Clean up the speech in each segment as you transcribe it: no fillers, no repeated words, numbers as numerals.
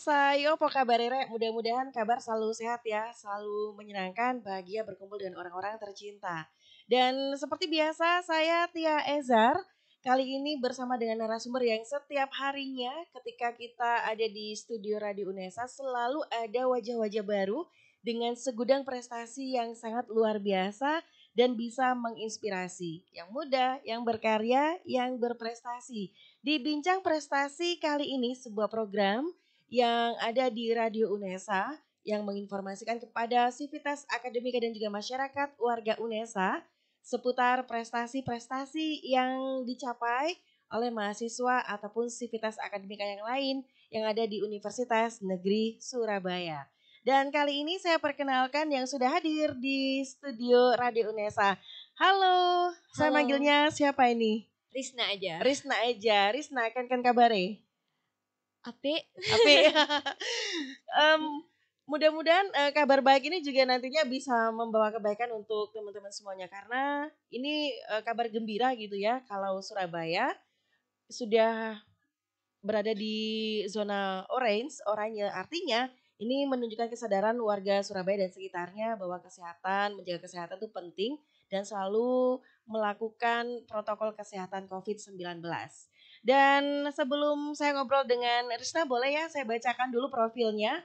Sayo apa kabar Rek? Mudah-mudahan kabar selalu sehat ya, selalu menyenangkan, bahagia berkumpul dengan orang-orang tercinta. Dan seperti biasa saya Tia Ezar, kali ini bersama dengan narasumber yang setiap harinya ketika kita ada di studio Radio Unesa selalu ada wajah-wajah baru dengan segudang prestasi yang sangat luar biasa dan bisa menginspirasi. Yang muda, yang berkarya, yang berprestasi. Di Bincang Prestasi kali ini sebuah program yang ada di Radio Unesa yang menginformasikan kepada sivitas akademika dan juga masyarakat warga Unesa seputar prestasi-prestasi yang dicapai oleh mahasiswa ataupun sivitas akademika yang lain yang ada di Universitas Negeri Surabaya. Dan kali ini saya perkenalkan yang sudah hadir di studio Radio Unesa. Halo, saya Halo. manggilnya siapa ini? Risna aja. Risna, kan kabare? Apik. Mudah-mudahan kabar baik ini juga nantinya bisa membawa kebaikan untuk teman-teman semuanya karena ini kabar gembira gitu ya kalau Surabaya sudah berada di zona oranye artinya ini menunjukkan kesadaran warga Surabaya dan sekitarnya bahwa menjaga kesehatan itu penting dan selalu melakukan protokol kesehatan COVID-19. Dan sebelum saya ngobrol dengan Risna, boleh ya saya bacakan dulu profilnya.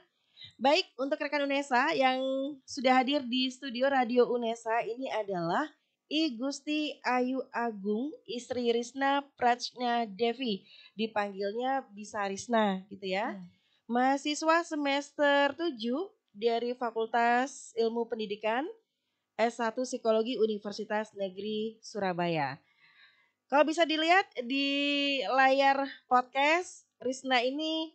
Baik, untuk rekan Unesa yang sudah hadir di studio Radio Unesa ini adalah I Gusti Ayu Agung, istri Risna Prajna Devi. Dipanggilnya bisa Risna gitu ya. Mahasiswa semester 7 dari Fakultas Ilmu Pendidikan S1 Psikologi Universitas Negeri Surabaya. Kalau bisa dilihat di layar podcast, Risna ini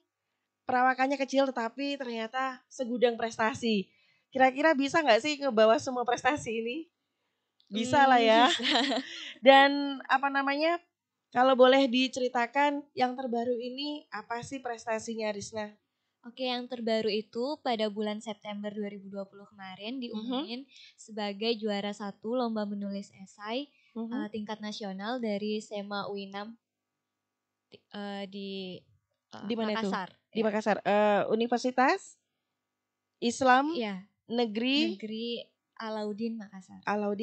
perawakannya kecil tetapi ternyata segudang prestasi. Kira-kira bisa nggak sih ngebawa semua prestasi ini? Bisa lah ya. Bisa. Dan kalau boleh diceritakan yang terbaru ini apa sih prestasinya Risna? Oke, yang terbaru itu pada bulan September 2020 kemarin diumumin sebagai juara 1 lomba menulis esai tingkat nasional dari SEMA UINAM di mana Makassar. Itu? Di Makassar. Universitas Islam Iya. Negeri Alauddin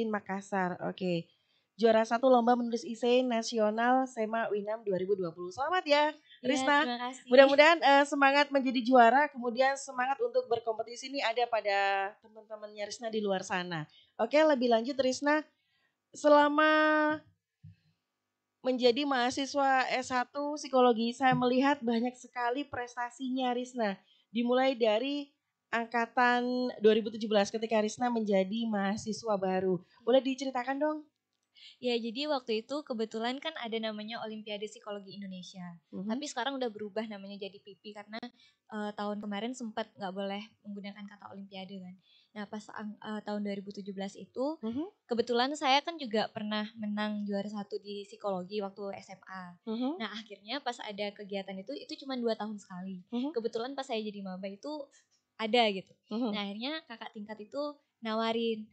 Makassar. Oke. Juara 1 lomba menulis esai nasional SEMA UINAM 2020. Selamat ya, Risna. Terima kasih. Mudah-mudahan semangat menjadi juara, kemudian semangat untuk berkompetisi ini ada pada teman-temannya Risna di luar sana. Oke, lebih lanjut Risna, selama menjadi mahasiswa S1 psikologi, saya melihat banyak sekali prestasinya Risna. Dimulai dari angkatan 2017 ketika Risna menjadi mahasiswa baru. Boleh diceritakan dong? Ya, jadi waktu itu kebetulan kan ada namanya Olimpiade Psikologi Indonesia. Tapi sekarang udah berubah namanya jadi PIPI karena tahun kemarin sempat nggak boleh menggunakan kata Olimpiade kan. Nah, pas tahun 2017 itu kebetulan saya kan juga pernah menang juara 1 di psikologi waktu SMA. Nah, akhirnya pas ada kegiatan itu cuma 2 tahun sekali. Kebetulan pas saya jadi maba itu ada gitu. Nah, akhirnya kakak tingkat itu nawarin,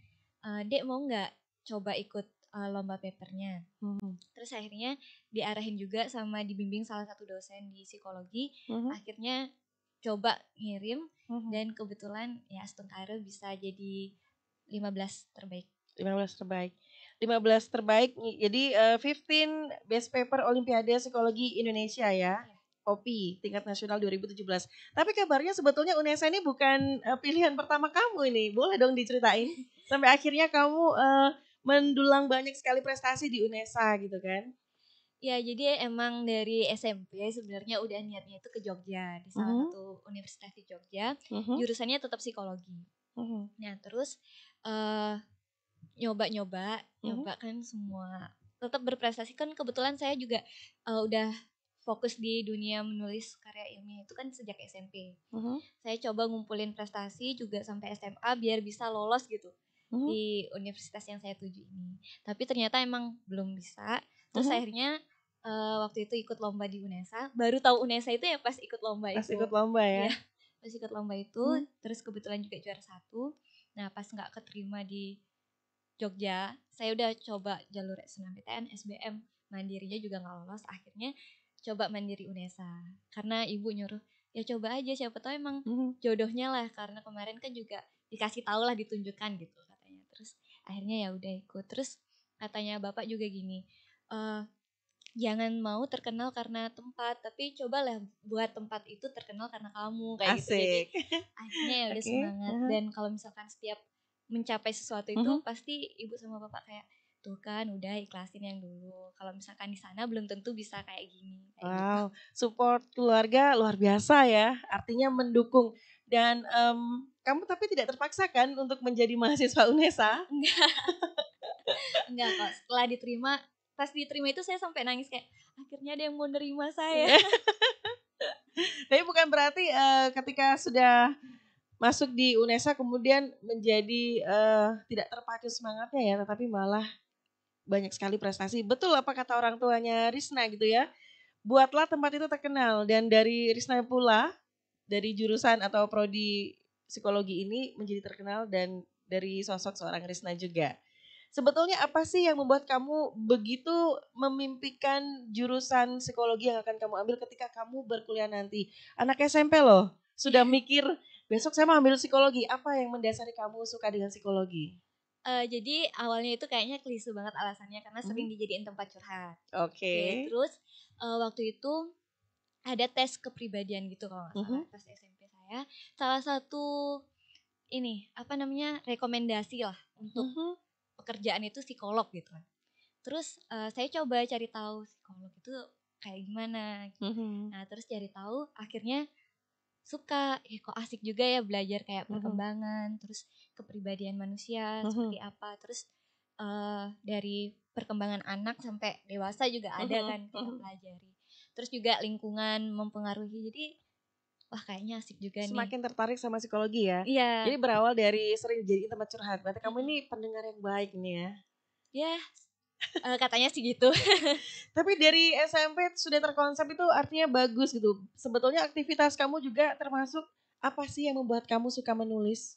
"Dek mau nggak coba ikut lomba papernya." Terus akhirnya diarahin juga sama dibimbing salah satu dosen di psikologi. Akhirnya coba ngirim dan kebetulan ya Astungkara bisa jadi 15 terbaik. 15 terbaik. Jadi 15 Best Paper Olimpiade Psikologi Indonesia ya. OPI tingkat nasional 2017. Tapi kabarnya sebetulnya Unesa ini bukan pilihan pertama kamu ini. Boleh dong diceritain sampai akhirnya kamu mendulang banyak sekali prestasi di Unesa gitu kan? Ya, jadi emang dari SMP sebenarnya udah niatnya itu ke Jogja, di salah satu universitas di Jogja. Jurusannya tetap psikologi. Nah, terus nyoba kan semua tetap berprestasi kan. Kebetulan saya juga udah fokus di dunia menulis karya ilmiah itu kan sejak SMP. Saya coba ngumpulin prestasi juga sampai SMA biar bisa lolos gitu di universitas yang saya tuju ini. Tapi ternyata emang belum bisa. Terus akhirnya waktu itu ikut lomba di Unesa. Baru tahu Unesa itu ya pas ikut lomba itu. Pas ikut lomba ya? Iya, pas ikut lomba itu. Terus kebetulan juga juara 1. Nah, pas gak keterima di Jogja, saya udah coba jalur SNMPTN, SBM, mandirinya juga gak lolos. Akhirnya coba mandiri Unesa. Karena ibu nyuruh, ya coba aja, siapa tahu emang jodohnya lah, karena kemarin kan juga dikasih tahu lah, ditunjukkan gitu katanya. Terus akhirnya ya udah ikut. Terus katanya bapak juga gini, jangan mau terkenal karena tempat, tapi cobalah buat tempat itu terkenal karena kamu, kayak gitu. Jadi Asik. akhirnya ya udah Oke. semangat. Dan kalau misalkan setiap mencapai sesuatu itu pasti ibu sama bapak kayak, tuh kan udah ikhlasin yang dulu. Kalau misalkan di sana belum tentu bisa kayak gini, kayak gitu. Wow, support keluarga luar biasa ya. Artinya mendukung. Dan kamu tapi tidak terpaksa kan untuk menjadi mahasiswa UNESA? Enggak kok. Setelah diterima, pas diterima itu saya sampai nangis kayak, akhirnya ada yang mau nerima saya. Tapi bukan berarti ketika sudah masuk di UNESA kemudian menjadi tidak terpacu semangatnya ya, tetapi malah banyak sekali prestasi. Betul apa kata orang tuanya Risna gitu ya. Buatlah tempat itu terkenal, dan dari Risna pula, dari jurusan atau prodi psikologi ini menjadi terkenal, dan dari sosok seorang Risna juga. Sebetulnya apa sih yang membuat kamu begitu memimpikan jurusan psikologi yang akan kamu ambil ketika kamu berkuliah nanti? Anak SMP loh, sudah mikir besok saya mau ambil psikologi. Apa yang mendasari kamu suka dengan psikologi? Jadi awalnya itu kayaknya klise banget alasannya, karena sering dijadiin tempat curhat. Oke. Terus waktu itu ada tes kepribadian gitu kalau nggak salah, pas SMP saya. Salah satu rekomendasi lah untuk pekerjaan itu psikolog gitu kan. Terus saya coba cari tahu psikolog itu kayak gimana. Nah terus cari tahu, akhirnya suka, kok asik juga ya belajar kayak perkembangan, terus kepribadian manusia seperti apa, terus dari perkembangan anak sampai dewasa juga ada kan kita pelajari. Terus juga lingkungan mempengaruhi, jadi wah kayaknya asik juga nih. Semakin tertarik sama psikologi ya? Iya. Jadi berawal dari sering jadi tempat curhat, berarti kamu ini pendengar yang baik nih ya? Ya, katanya sih gitu. Tapi dari SMP sudah terkonsep itu artinya bagus gitu. Sebetulnya aktivitas kamu juga termasuk apa sih yang membuat kamu suka menulis?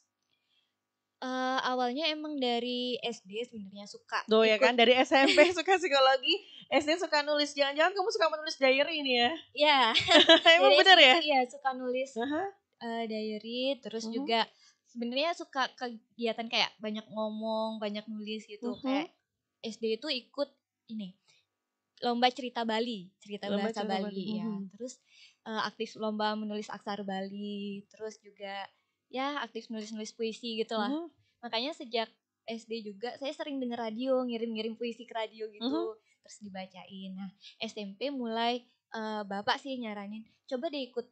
Awalnya emang dari SD sebenarnya suka Tuh ya ikut. kan, dari SMP suka psikologi, SD suka nulis. Jangan-jangan kamu suka menulis diary ini ya? Iya. Emang Dari bener SD ya? itu ya suka nulis diary, terus juga sebenarnya suka kegiatan kayak banyak ngomong, banyak nulis gitu. Kayak SD itu ikut lomba cerita Bali, bahasa Bali ya. Terus aktif lomba menulis aksara Bali, terus juga ya aktif nulis-nulis puisi gitu lah. Makanya sejak SD juga saya sering denger radio, ngirim-ngirim puisi ke radio gitu, terus dibacain. Nah SMP mulai bapak sih nyaranin, coba deh ikut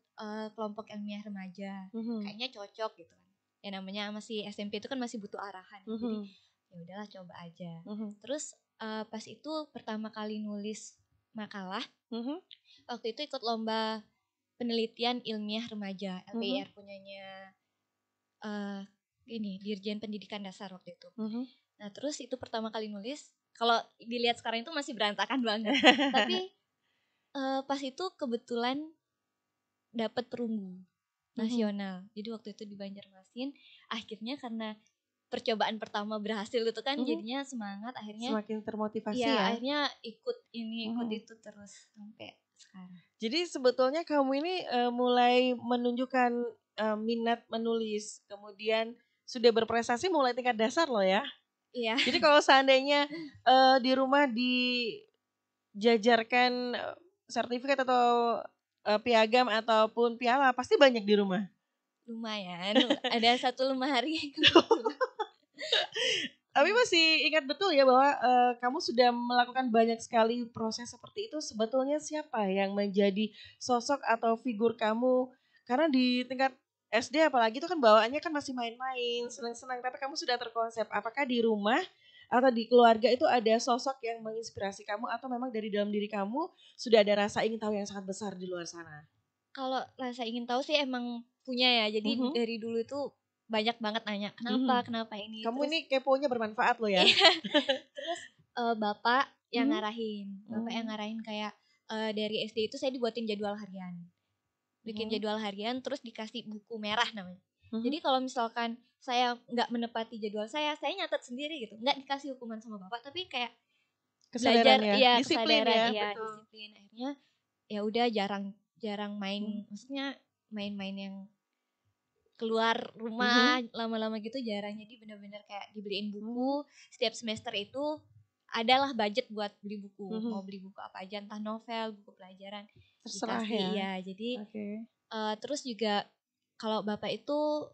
kelompok ilmiah remaja, kayaknya cocok gitu kan. Ya namanya masih SMP itu kan masih butuh arahan, jadi ya udahlah coba aja. Terus pas itu pertama kali nulis makalah, waktu itu ikut lomba penelitian ilmiah remaja LPIR punyanya Dirjen Pendidikan Dasar waktu itu. Nah terus itu pertama kali nulis, kalau dilihat sekarang itu masih berantakan banget, tapi pas itu kebetulan dapat perunggu nasional. Jadi waktu itu di Banjarmasin, akhirnya karena percobaan pertama berhasil itu kan, jadinya semangat, akhirnya semakin termotivasi ya. ya. Akhirnya ikut itu terus sampai sekarang. Jadi sebetulnya kamu ini mulai menunjukkan minat menulis, kemudian sudah berprestasi mulai tingkat dasar loh ya. Iya. Jadi kalau seandainya di rumah dijajarkan sertifikat atau piagam ataupun piala, pasti banyak di rumah. Lumayan, ada satu lemari. Tapi masih ingat betul ya bahwa kamu sudah melakukan banyak sekali proses seperti itu. Sebetulnya siapa yang menjadi sosok atau figur kamu? Karena di tingkat SD apalagi itu kan bawaannya kan masih main-main, senang-senang. Tapi kamu sudah terkonsep. Apakah di rumah atau di keluarga itu ada sosok yang menginspirasi kamu, atau memang dari dalam diri kamu sudah ada rasa ingin tahu yang sangat besar di luar sana? Kalau rasa ingin tahu sih emang punya ya. Jadi dari dulu itu banyak banget nanya, kenapa ini. Kamu terus, ini keponya bermanfaat loh ya. Terus bapak yang ngarahin kayak dari SD itu saya dibuatin jadwal harian. Bikin jadwal harian, terus dikasih buku merah namanya. Jadi kalau misalkan saya nggak menepati jadwal saya nyatet sendiri gitu. Nggak dikasih hukuman sama bapak, tapi kayak belajar ya, disiplin kesadaran ya, betul. disiplin. Akhirnya ya udah jarang main, maksudnya main-main yang keluar rumah lama-lama gitu jarang. Jadi benar-benar kayak dibeliin buku. Setiap semester itu adalah budget buat beli buku. Mau beli buku apa aja, entah novel, buku pelajaran. Terserah dikasih, ya. Iya, jadi terus juga kalau Bapak itu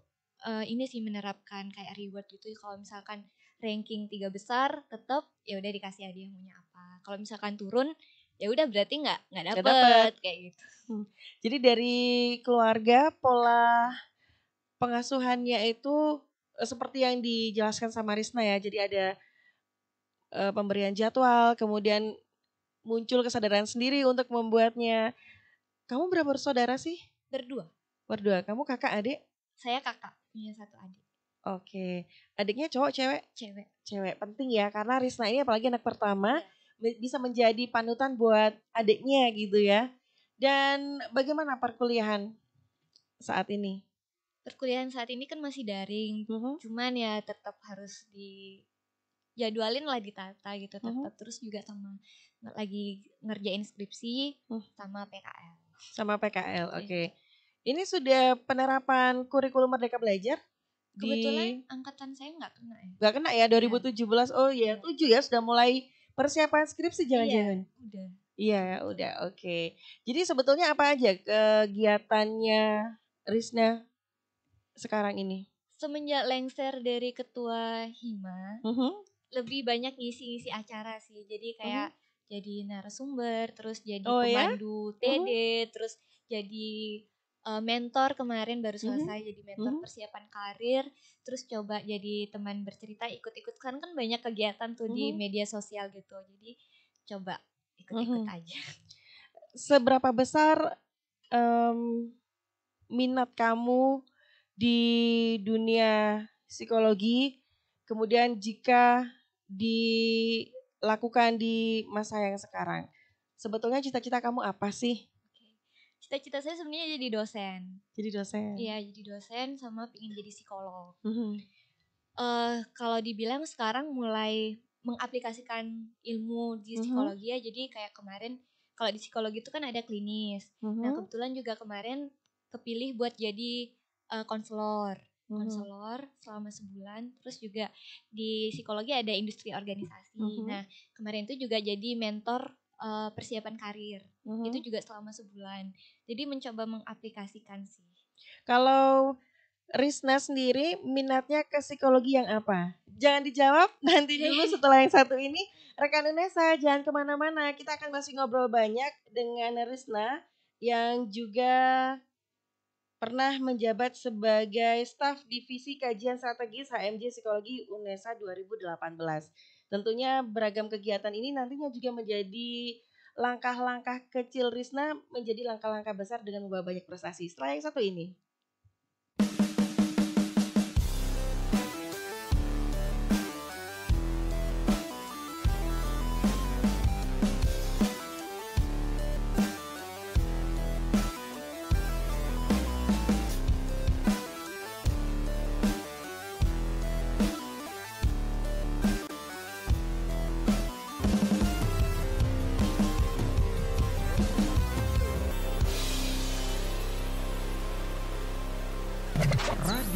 ini sih menerapkan kayak reward gitu. Kalau misalkan ranking 3 besar tetap ya udah dikasih hadiah maunya apa. Kalau misalkan turun ya udah berarti nggak dapet kayak gitu. Jadi dari keluarga pola pengasuhannya itu seperti yang dijelaskan sama Risna ya. Jadi ada pemberian jadwal, kemudian muncul kesadaran sendiri untuk membuatnya. Kamu berapa bersaudara sih? Berdua. Kamu kakak, adik? Saya kakak, punya 1 adik. Oke. Adiknya cowok, cewek? Cewek. Penting ya, karena Risna ini apalagi anak pertama bisa menjadi panutan buat adiknya gitu ya. Dan bagaimana perkuliahan saat ini? Perkuliahan saat ini kan masih daring, cuman ya tetap harus dijadwalin lah, ditata gitu tetap. Terus juga sama lagi ngerjain skripsi sama PKL. Oke. Ini sudah penerapan kurikulum Merdeka Belajar? Kebetulan angkatan saya nggak kena ya. Nggak kena ya 2017. Oh ya, 7 ya sudah mulai persiapan skripsi jangan-jangan. Iya, udah. Oke. Jadi sebetulnya apa aja kegiatannya Risna sekarang ini? Semenjak lengser dari ketua Hima, lebih banyak ngisi-ngisi acara sih. Jadi kayak jadi narasumber, terus jadi pemandu TD, terus jadi mentor kemarin baru selesai jadi mentor persiapan karir, terus coba jadi teman bercerita, ikut-ikut kan banyak kegiatan tuh di media sosial gitu. Jadi coba ikut-ikut aja. Seberapa besar minat kamu di dunia psikologi, kemudian jika dilakukan di masa yang sekarang? Sebetulnya cita-cita kamu apa sih? Cita-cita saya sebenarnya jadi dosen. Iya, jadi dosen sama pengen jadi psikolog. Kalau dibilang sekarang mulai mengaplikasikan ilmu di psikologi ya. Jadi kayak kemarin kalau di psikologi itu kan ada klinis. Nah kebetulan juga kemarin kepilih buat jadi konselor selama sebulan. Terus juga di psikologi ada industri organisasi. Nah kemarin itu juga jadi mentor persiapan karir. Itu juga selama sebulan. Jadi mencoba mengaplikasikan sih. Kalau Risna sendiri minatnya ke psikologi yang apa? Jangan dijawab, nanti dulu setelah yang satu ini. Rekan Unesa jangan kemana-mana, kita akan masih ngobrol banyak dengan Risna yang juga pernah menjabat sebagai staf divisi kajian strategis HMJ Psikologi Unesa 2018. Tentunya beragam kegiatan ini nantinya juga menjadi langkah-langkah kecil Risna menjadi langkah-langkah besar dengan membawa banyak prestasi. Setelah yang satu ini.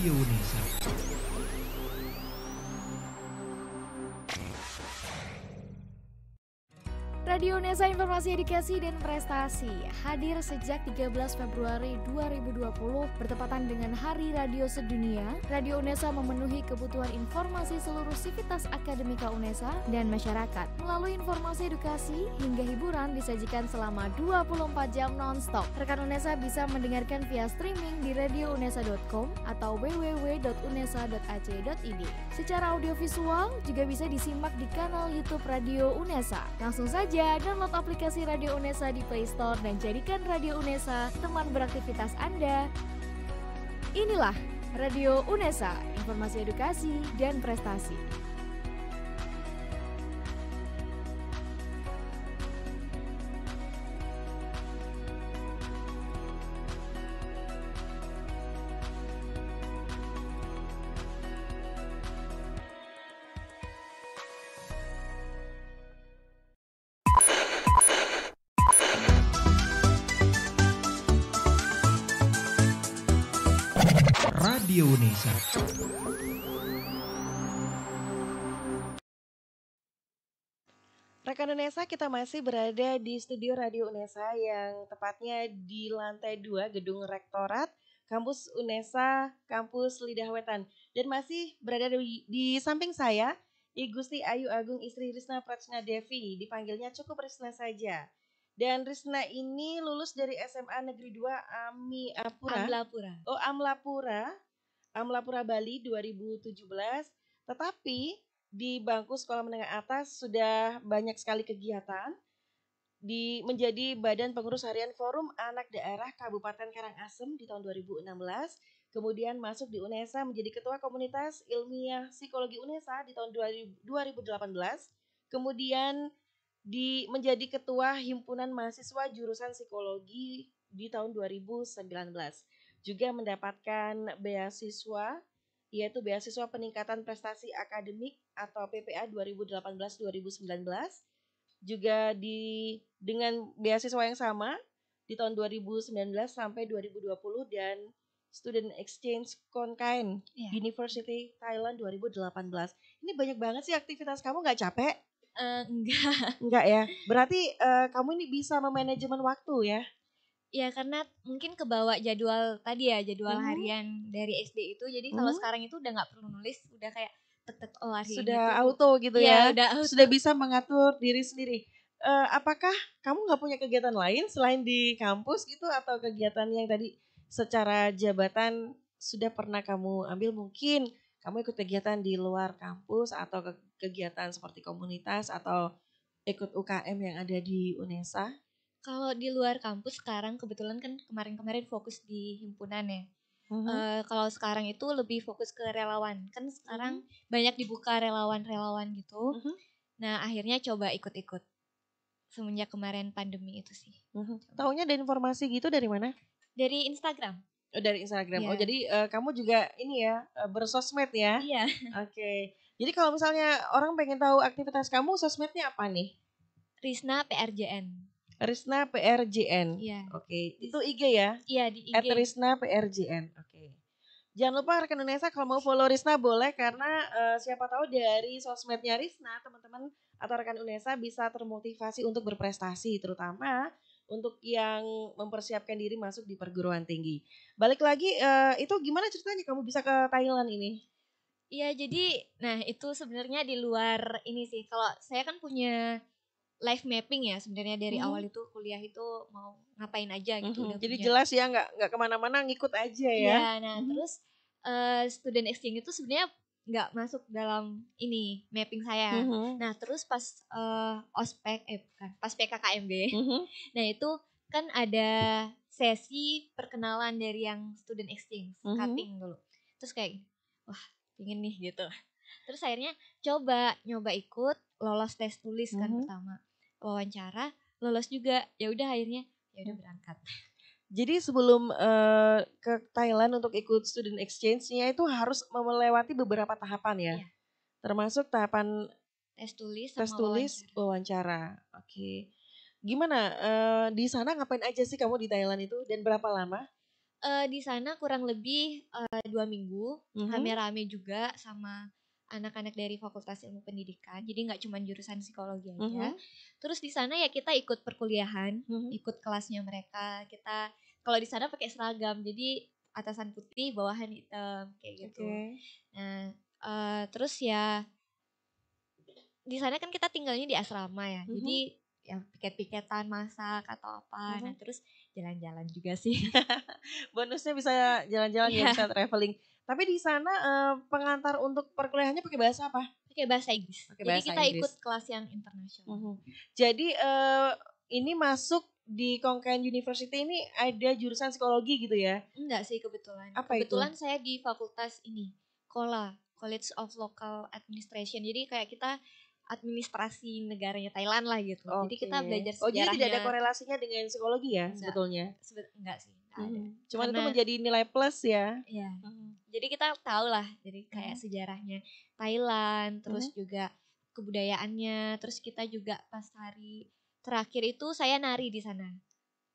Radio Unesa. Radio Unesa, informasi edukasi dan prestasi hadir sejak 13 Februari 2020 bertepatan dengan Hari Radio Sedunia. Radio Unesa memenuhi kebutuhan informasi seluruh sivitas akademika Unesa dan masyarakat. Melalui informasi edukasi hingga hiburan disajikan selama 24 jam non-stop. Rekan Unesa bisa mendengarkan via streaming di radiounesa.com atau www.unesa.ac.id. Secara audiovisual juga bisa disimak di kanal YouTube Radio Unesa. Langsung saja download aplikasi Radio Unesa di Play Store dan jadikan Radio Unesa teman beraktivitas Anda. Inilah Radio Unesa, informasi edukasi dan prestasi. Radio Unesa. Rekan Unesa, kita masih berada di studio Radio Unesa yang tepatnya di lantai 2 Gedung Rektorat Kampus Unesa, Kampus Lidah Wetan. Dan masih berada di samping saya, I Gusti Ayu Agung Istri Risna Prachna Devi, dipanggilnya cukup Risna saja. Dan Risna ini lulus dari SMA Negeri 2 Amlapura. Amlapura Bali 2017, tetapi di bangku sekolah menengah atas sudah banyak sekali kegiatan menjadi Badan Pengurus Harian Forum Anak Daerah Kabupaten Karangasem di tahun 2016, kemudian masuk di UNESA menjadi Ketua Komunitas Ilmiah Psikologi UNESA di tahun 2018, kemudian menjadi Ketua Himpunan Mahasiswa Jurusan Psikologi di tahun 2019. Juga mendapatkan beasiswa, yaitu Beasiswa Peningkatan Prestasi Akademik atau PPA 2018-2019. Juga dengan beasiswa yang sama di tahun 2019 sampai 2020 dan Student Exchange Konkain University Thailand 2018. Ini banyak banget sih aktivitas kamu, nggak capek? Enggak ya. Berarti kamu ini bisa memanajemen waktu ya? Ya karena mungkin kebawa jadwal tadi ya, jadwal harian dari SD itu. Jadi kalau sekarang itu udah nggak perlu nulis, udah kayak tek hari sudah ini auto gitu ya. Sudah bisa mengatur diri sendiri. Apakah kamu nggak punya kegiatan lain selain di kampus gitu, atau kegiatan yang tadi secara jabatan sudah pernah kamu ambil? Mungkin kamu ikut kegiatan di luar kampus atau kegiatan seperti komunitas atau ikut UKM yang ada di UNESA? Kalau di luar kampus sekarang kebetulan kan kemarin fokus di himpunan ya. Kalau sekarang itu lebih fokus ke relawan. Kan sekarang banyak dibuka relawan-relawan gitu. Nah akhirnya coba ikut-ikut semenjak kemarin pandemi itu sih. Taunya ada informasi gitu dari mana? Dari Instagram. Oh, dari Instagram. Yeah. Oh jadi kamu juga ini ya bersosmed ya? Iya. Oke. Jadi kalau misalnya orang pengen tahu aktivitas kamu, sosmednya apa nih? Risna PRJN. Risna PRJN. Iya. Oke. Itu IG ya? Iya di IG. @Risna PRJN. Oke. Jangan lupa rekan Unesa kalau mau follow Risna boleh, karena siapa tahu dari sosmednya Risna teman-teman atau rekan Unesa bisa termotivasi untuk berprestasi, terutama untuk yang mempersiapkan diri masuk di perguruan tinggi. Balik lagi, itu gimana ceritanya kamu bisa ke Thailand ini? Iya jadi, nah itu sebenarnya di luar ini sih. Kalau saya kan punya life mapping ya sebenarnya dari awal itu kuliah itu mau ngapain aja gitu. Udah Jadi punya. jelas ya, nggak kemana-mana, ngikut aja ya. Iya, nah terus student exchange itu sebenarnya nggak masuk dalam ini mapping saya. Nah terus pas ospek pas PKKMB, nah itu kan ada sesi perkenalan dari yang student exchange, cutting dulu. Terus kayak wah pingin nih gitu. Terus akhirnya nyoba ikut, lolos tes tulis kan pertama, wawancara, lolos juga, ya udah akhirnya ya udah berangkat. Jadi sebelum ke Thailand untuk ikut student exchange-nya itu harus melewati beberapa tahapan ya? Iya. Termasuk tahapan tes tulis, wawancara. Oke. Gimana di sana ngapain aja sih kamu di Thailand itu, dan berapa lama? Di sana kurang lebih 2 minggu, rame-rame juga sama anak-anak dari Fakultas Ilmu Pendidikan. Jadi nggak cuma jurusan psikologi aja. Terus di sana ya kita ikut perkuliahan, ikut kelasnya mereka. Kita kalau di sana pakai seragam, jadi atasan putih, bawahan hitam kayak gitu. Nah, terus ya di sana kan kita tinggalnya di asrama ya. Jadi ya piket-piketan, masak atau apa. Nah, terus jalan-jalan juga sih. Bonusnya bisa jalan-jalan ya, bisa traveling. Tapi di sana pengantar untuk perkuliahannya pakai bahasa apa? Pakai bahasa Inggris. Jadi kita ikut kelas yang internasional. Jadi ini masuk di Konkain University ini ada jurusan psikologi gitu ya? Enggak sih kebetulan. Apa kebetulan itu? Saya di fakultas ini, College of Local Administration. Jadi kayak kita administrasi negaranya Thailand lah gitu. Jadi kita belajar sejarahnya. Oh jadi tidak ada korelasinya dengan psikologi ya sebetulnya? Enggak sih, enggak ada. Cuman itu menjadi nilai plus ya? Iya. Jadi kita tahu lah, jadi kayak sejarahnya Thailand, terus juga kebudayaannya, terus kita juga pas hari terakhir itu saya nari di sana.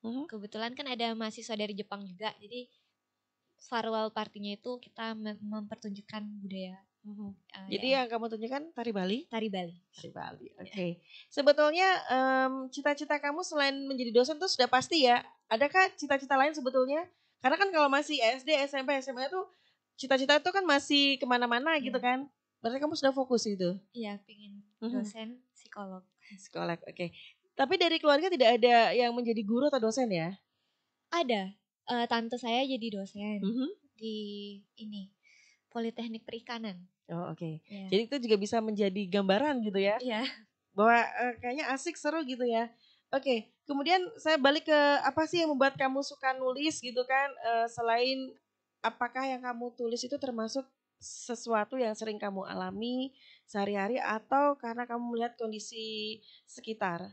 Kebetulan kan ada mahasiswa dari Jepang juga, jadi farewell partinya itu kita mempertunjukkan budaya Jadi yang kamu tunjukkan tari Bali? Tari Bali. Tari Bali, oke. Sebetulnya cita-cita kamu selain menjadi dosen tuh sudah pasti ya. Adakah cita-cita lain sebetulnya? Karena kan kalau masih SD, SMP, SMA tuh cita-cita itu kan masih kemana-mana gitu kan. Berarti kamu sudah fokus itu? Iya, pengen dosen psikolog. Psikolog, oke. Tapi dari keluarga tidak ada yang menjadi guru atau dosen ya? Ada. Tante saya jadi dosen di ini Politeknik Perikanan. Oh oke. Yeah. Jadi itu juga bisa menjadi gambaran gitu ya? Iya. Bahwa kayaknya asik, seru gitu ya. Oke, kemudian saya balik ke apa sih yang membuat kamu suka nulis gitu kan? Selain apakah yang kamu tulis itu termasuk sesuatu yang sering kamu alami sehari-hari atau karena kamu melihat kondisi sekitar?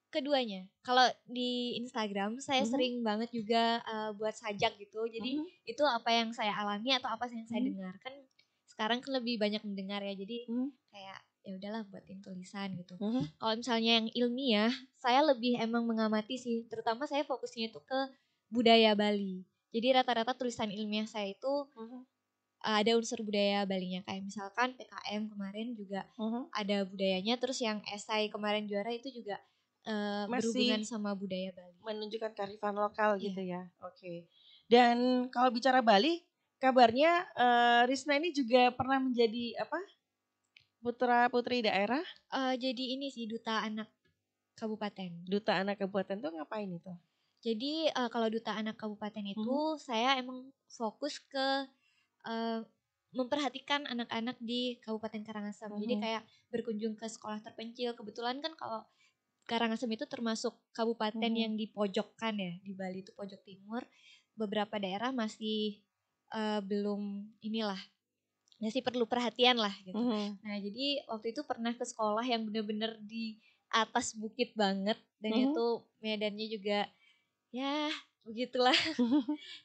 Keduanya. Kalau di Instagram saya sering banget juga buat sajak gitu. Jadi itu apa yang saya alami atau apa yang saya dengar. Kan sekarang kan lebih banyak mendengar ya. Jadi kayak ya udahlah buatin tulisan gitu. Kalau misalnya yang ilmiah, saya lebih emang mengamati sih. Terutama saya fokusnya itu ke budaya Bali. Jadi rata-rata tulisan ilmiah saya itu ada unsur budaya Balinya. Kayak misalkan PKM kemarin juga ada budayanya. Terus yang esai kemarin juara itu juga berhubungan sama budaya Bali. Menunjukkan kearifan lokal gitu ya. Oke. Dan kalau bicara Bali, kabarnya Risna ini juga pernah menjadi apa? Putra putri daerah? Jadi ini sih duta anak kabupaten. Duta anak kabupaten tuh ngapain itu? Jadi kalau duta anak kabupaten itu saya emang fokus ke memperhatikan anak-anak di Kabupaten Karangasem. Jadi kayak berkunjung ke sekolah terpencil. Kebetulan kan kalau Karangasem itu termasuk kabupaten yang di pojokkan ya, di Bali itu pojok timur. Beberapa daerah masih belum inilah, masih perlu perhatian lah gitu. Nah jadi waktu itu pernah ke sekolah yang bener-bener di atas bukit banget. Dan itu medannya juga ya begitulah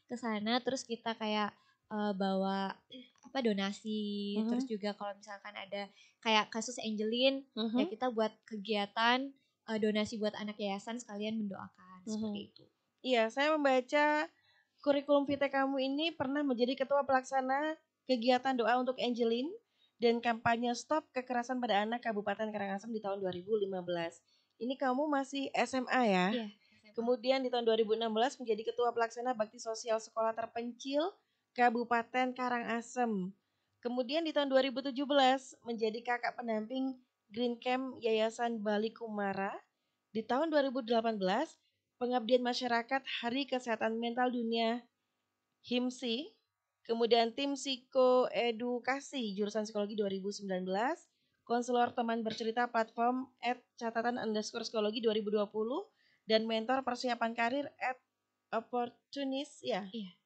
ke sana. Terus kita kayak bawa apa donasi. Terus juga kalau misalkan ada kayak kasus Angelin, ya kita buat kegiatan donasi buat anak yayasan sekalian mendoakan seperti itu. Iya, saya membaca kurikulum vitae kamu ini pernah menjadi ketua pelaksana kegiatan doa untuk Angelin dan kampanye stop kekerasan pada anak Kabupaten Karangasem di tahun 2015. Ini kamu masih SMA ya? Iya. SMA. Kemudian di tahun 2016 menjadi ketua pelaksana bakti sosial sekolah terpencil Kabupaten Karangasem. Kemudian di tahun 2017 menjadi kakak pendamping Green Camp Yayasan Bali Kumara. Di tahun 2018, pengabdian masyarakat Hari Kesehatan Mental Dunia HIMSI. Kemudian tim psikoedukasi jurusan psikologi 2019. Konselor teman bercerita platform @catatan_psikologi 2020. Dan mentor persiapan karir @opportunist ya. Iya.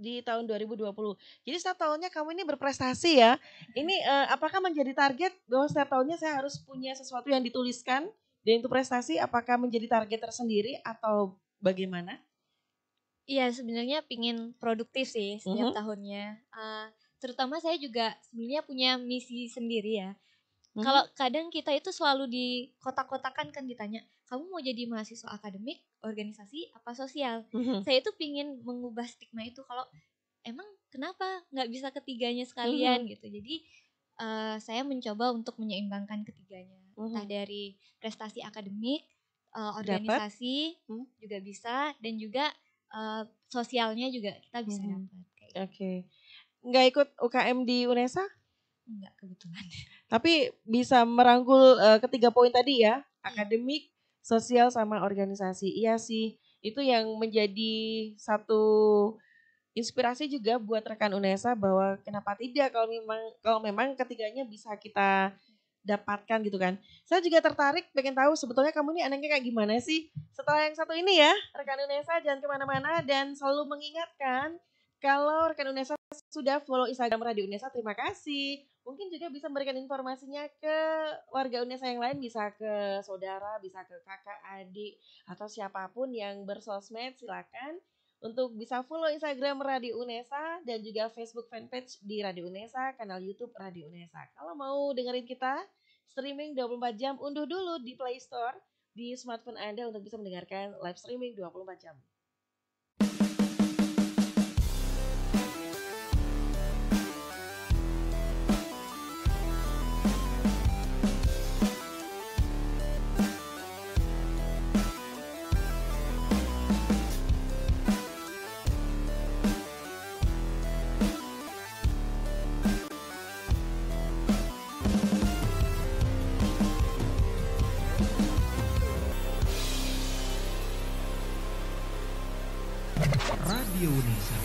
Di tahun 2020. Jadi setiap tahunnya kamu ini berprestasi ya. Ini apakah menjadi target bahwa setiap tahunnya saya harus punya sesuatu yang dituliskan dan itu prestasi, apakah menjadi target tersendiri atau bagaimana? Iya sebenarnya pingin produktif sih setiap tahunnya. Terutama saya juga sebenarnya punya misi sendiri ya. Kalau kadang kita itu selalu di kotak-kotakan kan ditanya, kamu mau jadi mahasiswa akademik, organisasi, apa sosial? Saya itu pingin mengubah stigma itu kalau emang kenapa nggak bisa ketiganya sekalian gitu. Jadi saya mencoba untuk menyeimbangkan ketiganya. Entah dari prestasi akademik, organisasi juga bisa dan juga sosialnya juga kita bisa dapat. Oke. Nggak ikut UKM di UNESA? Enggak kebetulan. Tapi bisa merangkul ketiga poin tadi ya, akademik, sosial sama organisasi. Iya sih, itu yang menjadi satu inspirasi juga buat rekan UNESA bahwa kenapa tidak kalau memang ketiganya bisa kita dapatkan gitu kan. Saya juga tertarik pengen tahu sebetulnya kamu ini anaknya kayak gimana sih. Setelah yang satu ini ya, rekan UNESA jangan kemana-mana dan selalu mengingatkan kalau rekan UNESA sudah follow Instagram Radio UNESA, terima kasih. Mungkin juga bisa memberikan informasinya ke warga UNESA yang lain, bisa ke saudara, bisa ke kakak, adik, atau siapapun yang bersosmed, silakan untuk bisa follow Instagram Radio UNESA dan juga Facebook fanpage di Radio UNESA, kanal YouTube Radio UNESA. Kalau mau dengerin kita streaming 24 jam, unduh dulu di Play Store di smartphone Anda untuk bisa mendengarkan live streaming 24 jam. Radio Unesa.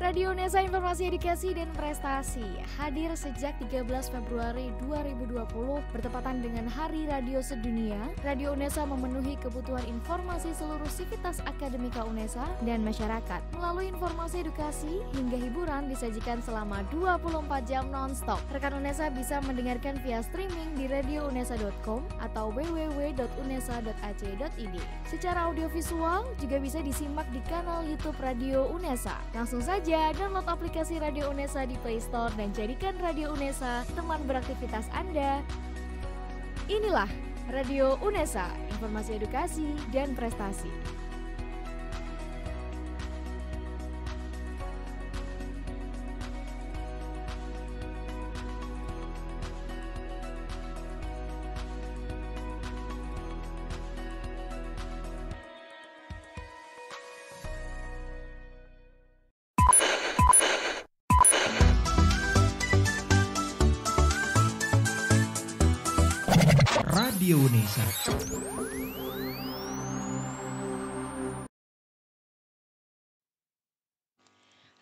Radio Unesa Informasi Edukasi dan Prestasi hadir sejak 13 Februari 2020 bertepatan dengan Hari Radio Sedunia. Radio Unesa memenuhi kebutuhan informasi seluruh sivitas akademika Unesa dan masyarakat. Melalui informasi edukasi hingga hiburan disajikan selama 24 jam non-stop. Rekan Unesa bisa mendengarkan via streaming di radiounesa.com atau www.unesa.ac.id. Secara audiovisual juga bisa disimak di kanal YouTube Radio Unesa. Langsung saja download aplikasi Radio Unesa di Play Store dan jadikan Radio Unesa teman beraktivitas Anda. Inilah Radio Unesa, informasi edukasi dan prestasi. Radio Unesa.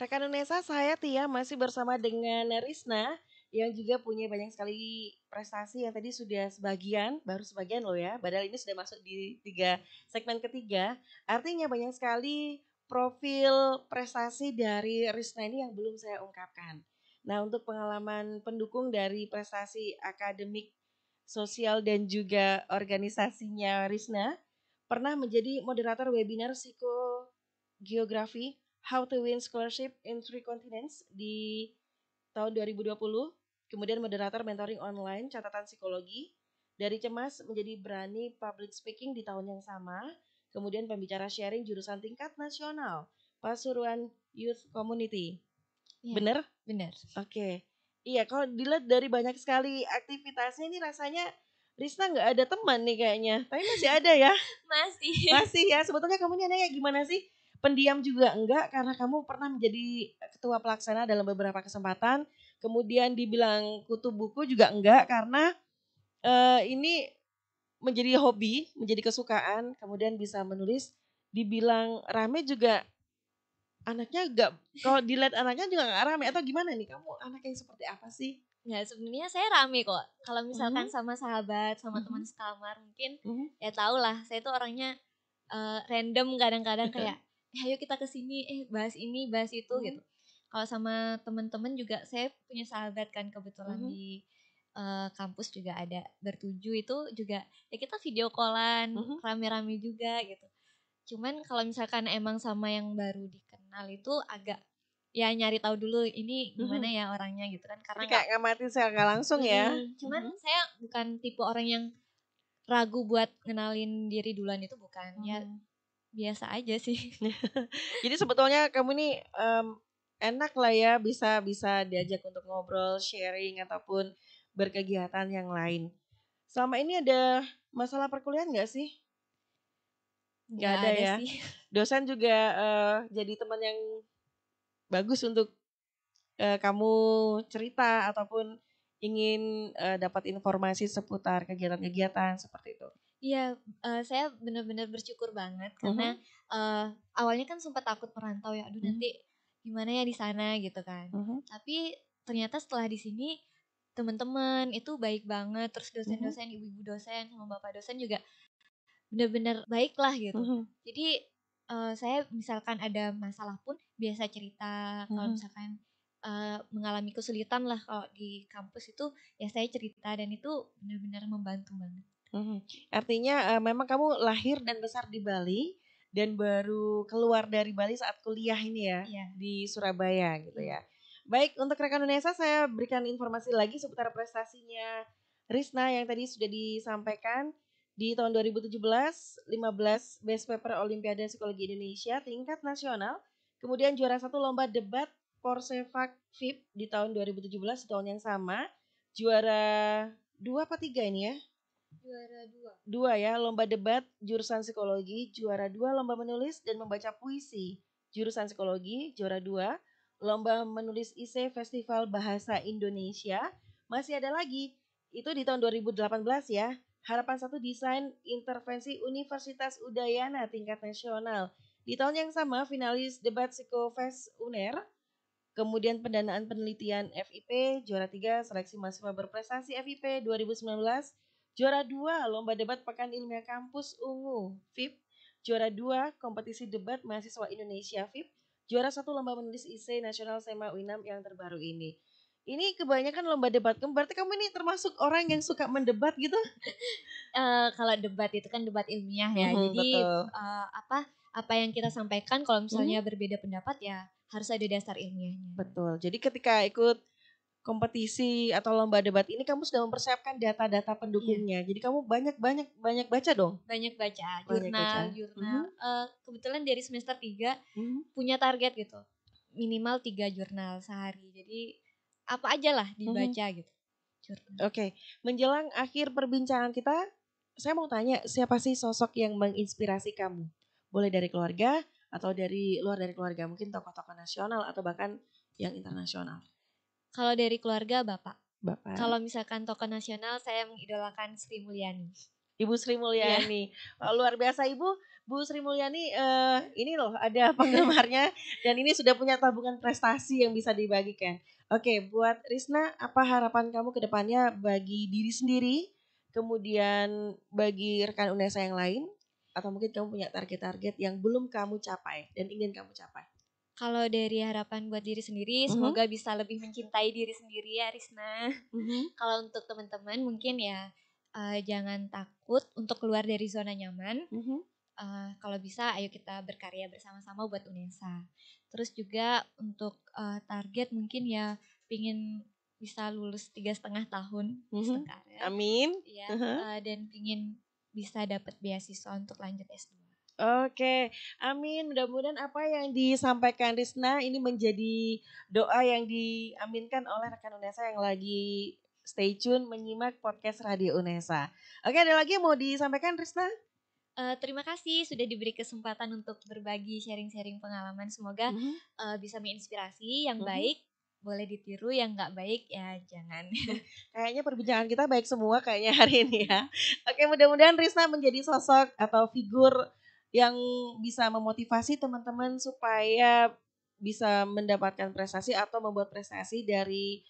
Rekan Unesa, saya Tia masih bersama dengan Risna yang juga punya banyak sekali prestasi yang tadi sudah sebagian, baru sebagian loh ya. Padahal ini sudah masuk di segmen ketiga. Artinya banyak sekali profil prestasi dari Risna ini yang belum saya ungkapkan. Nah, untuk pengalaman pendukung dari prestasi akademik, sosial dan juga organisasinya Risna, pernah menjadi moderator webinar psikogeografi How to Win Scholarship in Three Continents di tahun 2020. Kemudian moderator mentoring online catatan psikologi. Dari cemas menjadi berani public speaking di tahun yang sama. Kemudian pembicara sharing jurusan tingkat nasional Pasuruan Youth Community. Ya, Bener? benar. Oke. Iya, kalau dilihat dari banyak sekali aktivitasnya ini rasanya Risna nggak ada teman nih kayaknya. Tapi masih ada ya? Masih. Masih ya. Sebetulnya kamu ini kayak gimana sih? Pendiam juga enggak karena kamu pernah menjadi ketua pelaksana dalam beberapa kesempatan. Kemudian dibilang kutu buku juga enggak karena ini menjadi hobi, menjadi kesukaan. Kemudian bisa menulis. Dibilang rame juga anaknya enggak, kalau dilihat anaknya juga enggak rame atau gimana nih? Kamu anak yang seperti apa sih? Ya sebenarnya saya rame kok. Kalau misalkan sama sahabat, sama teman sekamar mungkin ya tau lah. Saya tuh orangnya random kadang-kadang kayak ayo kita kesini, bahas ini, bahas itu gitu. Kalau sama teman-teman juga saya punya sahabat kan kebetulan di kampus juga ada bertujuh itu juga ya kita video callan rame-rame juga gitu. Cuman kalau misalkan emang sama yang baru dikenal itu agak ya nyari tahu dulu ini gimana ya orangnya gitu kan karena kayak ngamatin secara langsung ya. Cuman saya bukan tipe orang yang ragu buat ngenalin diri duluan itu bukan ya biasa aja sih. Jadi sebetulnya kamu nih enak lah ya bisa diajak untuk ngobrol, sharing ataupun berkegiatan yang lain. Selama ini ada masalah perkuliahan nggak sih? Nggak ada ya. Sih. Dosen juga jadi teman yang bagus untuk kamu cerita ataupun ingin dapat informasi seputar kegiatan-kegiatan seperti itu. Iya, saya benar-benar bersyukur banget karena awalnya kan sempat takut merantau ya, aduh nanti gimana ya di sana gitu kan. Tapi ternyata setelah di sini teman-teman itu baik banget, terus dosen-dosen, ibu-ibu dosen sama bapak dosen juga benar-benar baik lah gitu. Jadi saya misalkan ada masalah pun biasa cerita, kalau misalkan mengalami kesulitan lah kalau di kampus itu ya saya cerita dan itu benar-benar membantu banget. Artinya memang kamu lahir dan besar di Bali dan baru keluar dari Bali saat kuliah ini ya di Surabaya gitu ya. Baik, untuk rekan Unesa saya berikan informasi lagi seputar prestasinya Risna yang tadi sudah disampaikan di tahun 2017 15 Best Paper Olimpiade Psikologi Indonesia tingkat nasional. Kemudian juara 1 lomba debat Porsevak FIP di tahun 2017 di tahun yang sama. Juara 2 apa 3 ini ya? Juara 2 ya, lomba debat jurusan psikologi, juara 2 lomba menulis dan membaca puisi jurusan psikologi, juara 2 lomba menulis esai Festival Bahasa Indonesia. Masih ada lagi, itu di tahun 2018 ya, Harapan 1 desain intervensi Universitas Udayana tingkat nasional. Di tahun yang sama finalis debat Psikofest UNER, kemudian pendanaan penelitian FIP, juara 3 seleksi mahasiswa berprestasi FIP 2019, juara 2 lomba debat Pekan Ilmiah Kampus Ungu FIP, juara 2 kompetisi debat mahasiswa Indonesia FIP, juara 1 lomba menulis IC Nasional SEMA UINAM yang terbaru ini. Ini kebanyakan lomba debat, berarti kamu ini termasuk orang yang suka mendebat gitu? Kalau debat itu kan debat ilmiah ya, jadi Betul. apa yang kita sampaikan kalau misalnya berbeda pendapat ya harus ada dasar ilmiahnya. Betul. Jadi ketika ikut kompetisi atau lomba debat ini kamu sudah mempersiapkan data-data pendukungnya. Jadi kamu banyak baca dong. Banyak baca Banyak baca. jurnal. Kebetulan dari semester 3 punya target gitu. Minimal 3 jurnal sehari. Jadi apa aja lah dibaca gitu. Oke, menjelang akhir perbincangan kita, saya mau tanya siapa sih sosok yang menginspirasi kamu? Boleh dari keluarga atau dari luar dari keluarga, mungkin tokoh-tokoh nasional atau bahkan yang internasional. Kalau dari keluarga Bapak. Bapak. Kalau misalkan tokoh nasional saya mengidolakan Sri Mulyani. Ibu Sri Mulyani. Luar biasa Ibu. Bu Sri Mulyani ini loh ada penggemarnya dan ini sudah punya tabungan prestasi yang bisa dibagikan. Oke, buat Risna apa harapan kamu ke depannya bagi diri sendiri, kemudian bagi rekan UNESA yang lain, atau mungkin kamu punya target-target yang belum kamu capai dan ingin kamu capai? Kalau dari harapan buat diri sendiri, semoga bisa lebih mencintai diri sendiri ya Risna. Kalau untuk teman-teman mungkin ya jangan takut untuk keluar dari zona nyaman. Kalau bisa ayo kita berkarya bersama-sama buat UNESA. Terus juga untuk target mungkin ya pingin bisa lulus 3,5 tahun sekarang. Amin. Ya, dan pingin bisa dapat beasiswa untuk lanjut S2. Oke, amin. Mudah-mudahan apa yang disampaikan Risna ini menjadi doa yang diaminkan oleh rekan UNESA yang lagi stay tune menyimak podcast Radio UNESA. Oke, ada lagi yang mau disampaikan Risna? Terima kasih sudah diberi kesempatan untuk berbagi sharing-sharing pengalaman. Semoga bisa menginspirasi yang baik. Boleh ditiru, yang nggak baik ya jangan. Kayaknya perbincangan kita baik semua kayaknya hari ini ya. Oke, mudah-mudahan Risna menjadi sosok atau figur yang bisa memotivasi teman-teman supaya bisa mendapatkan prestasi atau membuat prestasi dari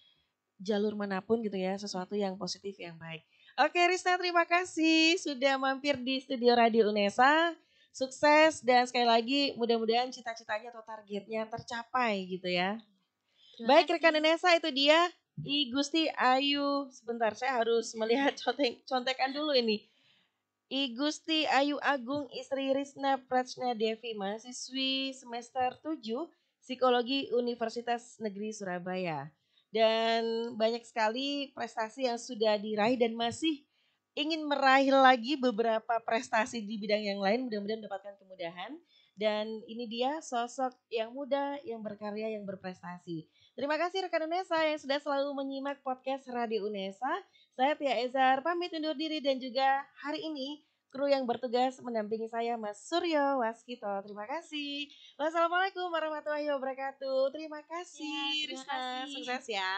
jalur manapun gitu ya, sesuatu yang positif yang baik. Oke Risna, terima kasih sudah mampir di studio Radio UNESA. Sukses dan sekali lagi mudah-mudahan cita-citanya atau targetnya tercapai gitu ya. Baik rekan UNESA, itu dia I Gusti Ayu. Sebentar saya harus melihat contekan dulu ini. I Gusti Ayu Agung istri Risna Prachna Devi, mahasiswi semester 7 Psikologi Universitas Negeri Surabaya. Dan banyak sekali prestasi yang sudah diraih dan masih ingin meraih lagi beberapa prestasi di bidang yang lain, mudah-mudahan mendapatkan kemudahan. Dan ini dia sosok yang muda, yang berkarya, yang berprestasi. Terima kasih rekan UNESA yang sudah selalu menyimak podcast Radio UNESA. Saya Tia Ezar pamit undur diri dan juga hari ini kru yang bertugas mendampingi saya Mas Suryo Waskito. Terima kasih. Wassalamualaikum warahmatullahi wabarakatuh. Terima kasih Ya, terima Risna. kasih. Sukses ya.